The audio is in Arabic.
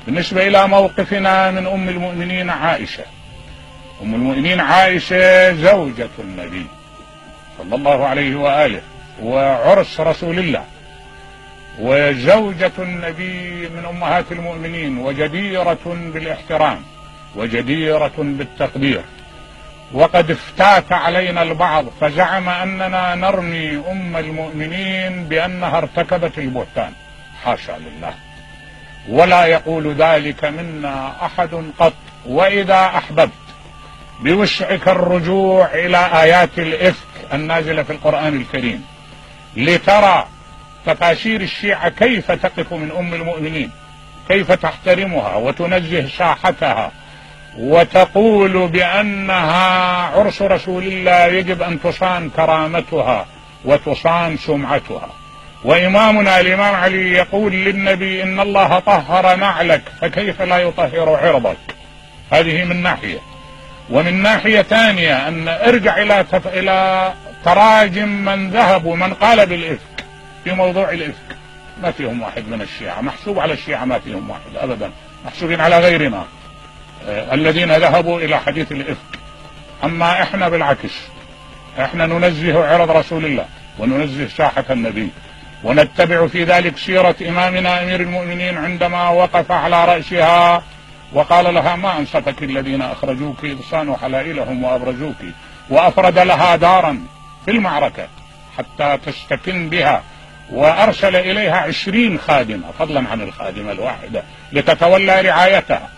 بالنسبة إلى موقفنا من أم المؤمنين عائشة، أم المؤمنين عائشة زوجة النبي صلى الله عليه وآله، وعرس رسول الله، وزوجة النبي من أمهات المؤمنين، وجديرة بالاحترام وجديرة بالتقدير. وقد افتات علينا البعض فزعم أننا نرمي أم المؤمنين بأنها ارتكبت البهتان، حاشا لله، ولا يقول ذلك منا أحد قط. وإذا أحببت بوسعك الرجوع إلى آيات الإفك النازلة في القرآن الكريم لترى تفاسير الشيعة كيف تقف من أم المؤمنين، كيف تحترمها وتنزه ساحتها وتقول بأنها عرس رسول الله يجب أن تصان كرامتها وتصان سمعتها. وإمامنا الإمام علي يقول للنبي إن الله طهر نعلك فكيف لا يطهر عرضك. هذه من ناحية. ومن ناحية ثانية أن ارجع إلى تراجم من ذهبوا من قال بالإفك في موضوع الإفك، ما فيهم واحد من الشيعة، محسوب على الشيعة ما فيهم واحد أبدا، محسوبين على غيرنا الذين ذهبوا إلى حديث الإفك. أما إحنا بالعكس، إحنا ننزه عرض رسول الله وننزه ساحة النبي، ونتبع في ذلك سيرة إمامنا أمير المؤمنين عندما وقف على رأسها وقال لها ما أنصفك الذين أخرجوك إذ صانوا حلائلهم وأبرزوك، وأفرد لها دارا في المعركة حتى تستكن بها، وأرسل إليها 20 خادمة فضلا عن الخادمة الواحدة لتتولى رعايتها.